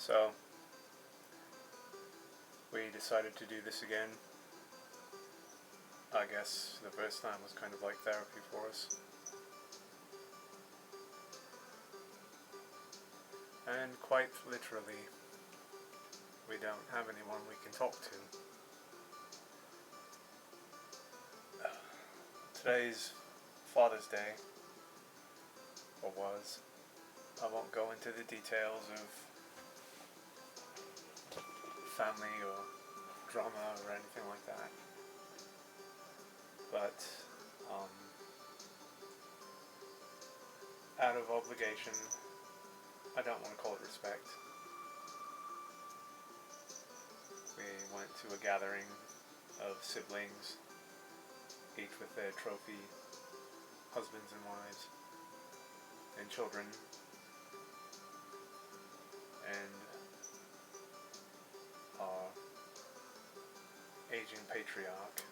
So, we decided to do this again. I guess the first time was kind of like therapy for us. And quite literally, we don't have anyone we can talk to. Today's Father's Day, or was. I won't go into the details of family or drama or anything like that. But, out of obligation, I don't want to call it respect, we went to a gathering of siblings, each with their trophy husbands and wives and children, and our aging patriarch.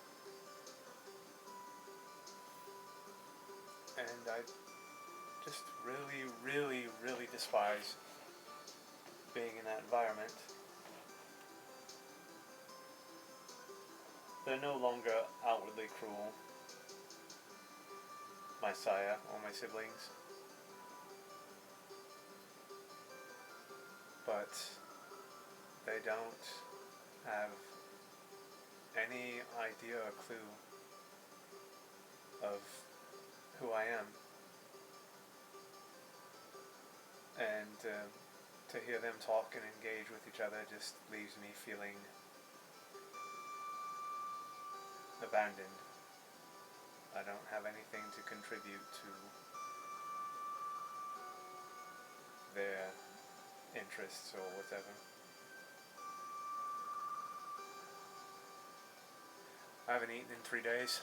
And I just really despise being in that environment. They're no longer outwardly cruel, my sire or my siblings, but they don't have any idea or clue of who I am. And to hear them talk and engage with each other just leaves me feeling abandoned. I don't have anything to contribute to their interests or whatever. I haven't eaten in 3 days.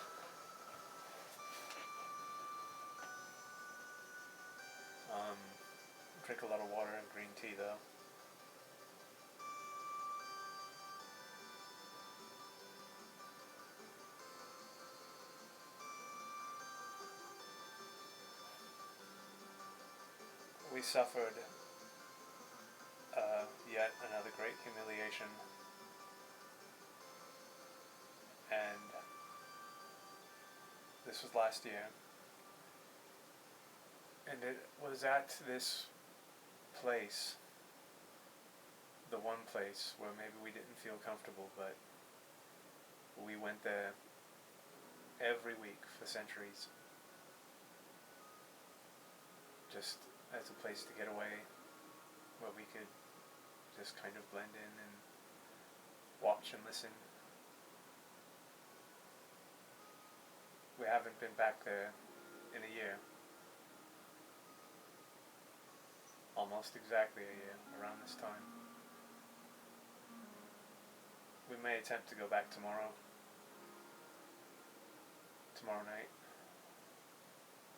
Drink a lot of water and green tea though. We suffered yet another great humiliation, and this was last year, and it was at this place, the one place where maybe we didn't feel comfortable, but we went there every week for centuries, just as a place to get away, where we could just kind of blend in and watch and listen. We haven't been back there in a year. Almost exactly a year, around this time. We may attempt to go back tomorrow night.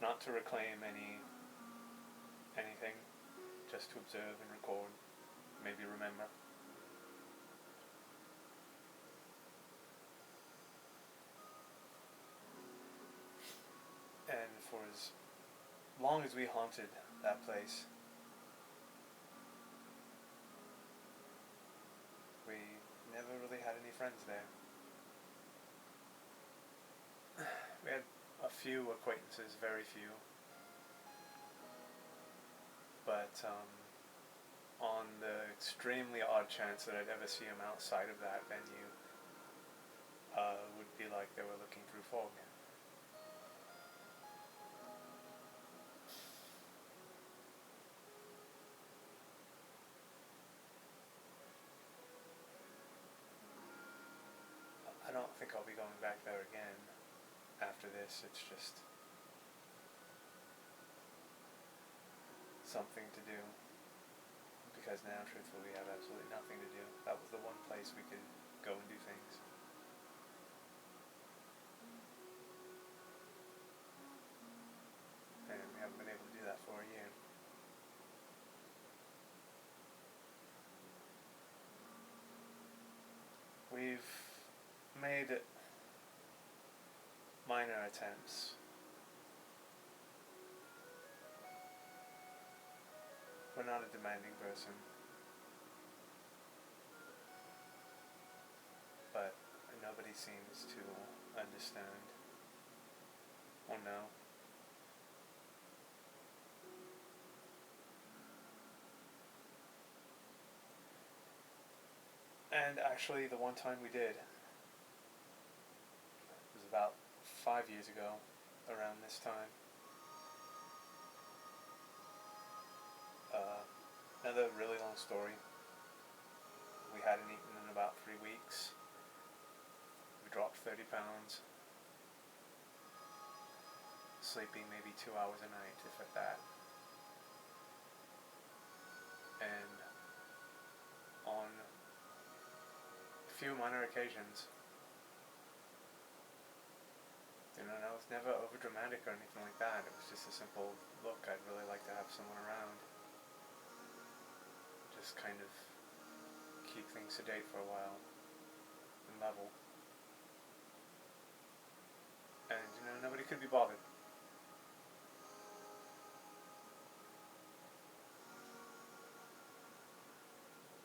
Not to reclaim anything, just to observe and record, maybe remember. And for as long as we haunted that place, we never really had any friends there. We had a few acquaintances, very few. But on the extremely odd chance that I'd ever see them outside of that venue, would be like they were looking through fog. I don't think I'll be going back there again after this. It's just something to do, because now truthfully we have absolutely nothing to do. That was the one place we could go and do things. And we haven't been able to do that for a year. We've made minor attempts. We're not a demanding person. seems to understand. Or know. And actually, the one time we did was about 5 years ago, around this time. Another really long story. We hadn't eaten in about 3 weeks. We dropped 30 pounds. Sleeping maybe 2 hours a night, if at that. And on a few minor occasions, and I was never over dramatic or anything like that. It was just a simple look. I'd really like to have someone around. Just kind of keep things sedate for a while and level. And nobody could be bothered.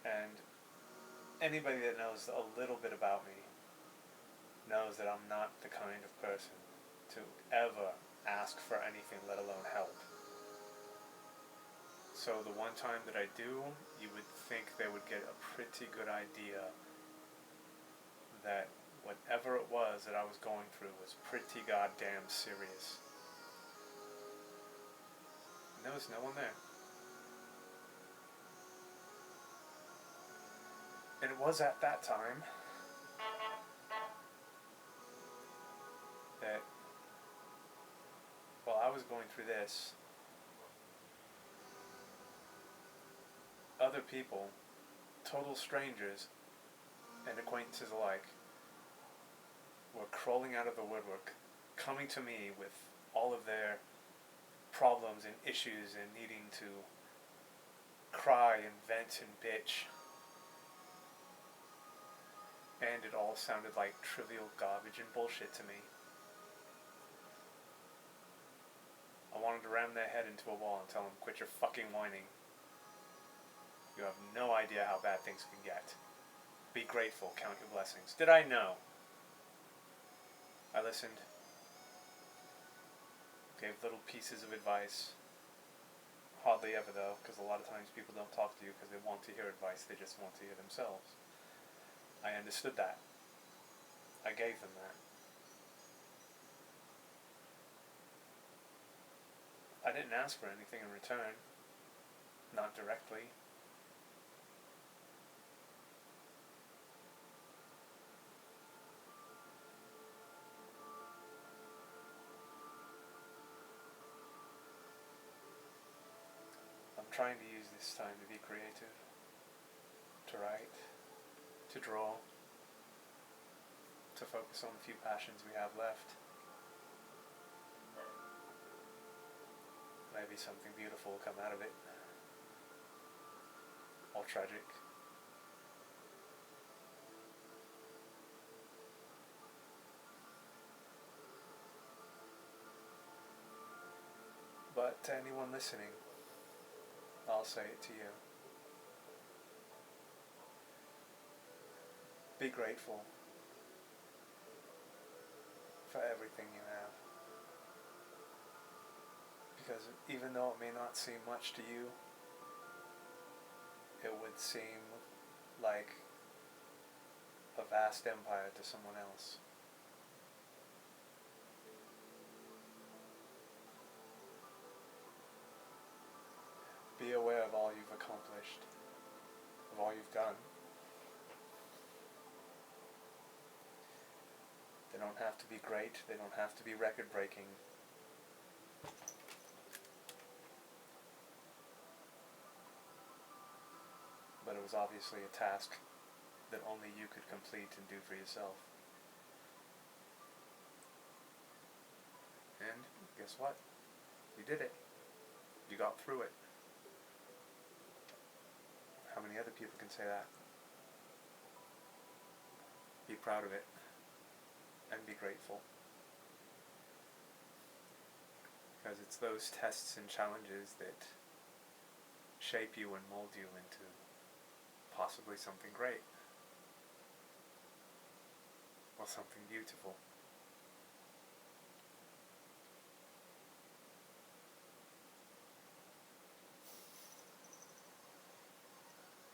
And anybody that knows a little bit about me knows that I'm not the kind of person to ever ask for anything, let alone help. So the one time that I do, you would think they would get a pretty good idea that whatever it was that I was going through was pretty goddamn serious. And there was no one there. And it was at that time that while I was going through this, other people, total strangers and acquaintances alike, were crawling out of the woodwork, coming to me with all of their problems and issues and needing to cry and vent and bitch. And it all sounded like trivial garbage and bullshit to me. I wanted to ram their head into a wall and tell them, quit your fucking whining. You have no idea how bad things can get. Be grateful, count your blessings. Did I know? I listened. Gave little pieces of advice. Hardly ever though, because a lot of times people don't talk to you because they want to hear advice, they just want to hear themselves. I understood that. I gave them that. I didn't ask for anything in return. Not directly. I'm trying to use this time to be creative, to write, to draw, to focus on the few passions we have left. Maybe something beautiful will come out of it. All tragic. But to anyone listening, I'll say it to you. Be grateful for everything you have. Because even though it may not seem much to you, it would seem like a vast empire to someone else. Be aware of all you've accomplished, of all you've done. They don't have to be great, they don't have to be record-breaking. But it was obviously a task that only you could complete and do for yourself. And guess what? You did it. You got through it. How many other people can say that? Be proud of it. And be grateful. Because it's those tests and challenges that shape you and mold you into possibly something great. or something beautiful.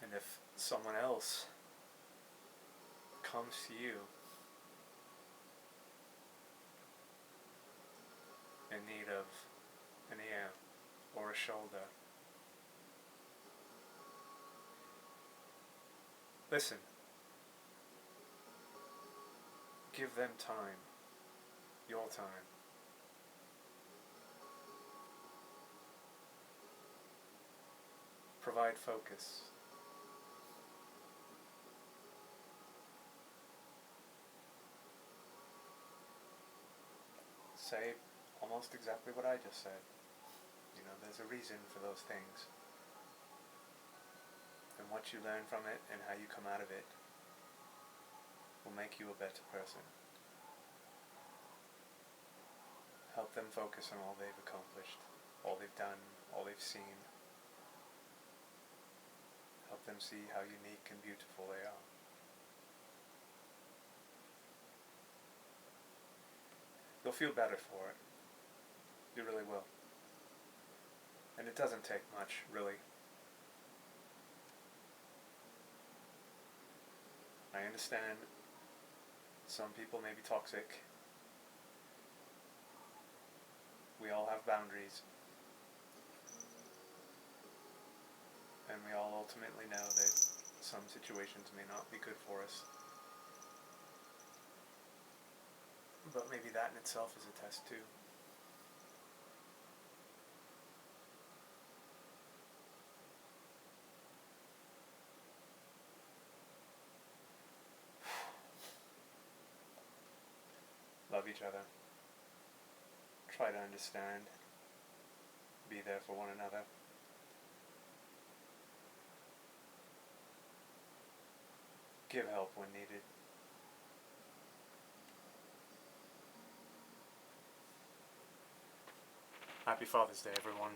And if someone else comes to you in need of an ear or a shoulder, listen. Give them time, your time. Provide focus. Say almost exactly what I just said. You know, there's a reason for those things. And what you learn from it and how you come out of it will make you a better person. Help them focus on all they've accomplished, all they've done, all they've seen. Help them see how unique and beautiful they are. You'll feel better for it. You really will. And it doesn't take much, really. I understand some people may be toxic. We all have boundaries. And we all ultimately know that some situations may not be good for us. But maybe that in itself is a test too. Love each other. Try to understand. Be there for one another. Give help when needed. Happy Father's Day, everyone.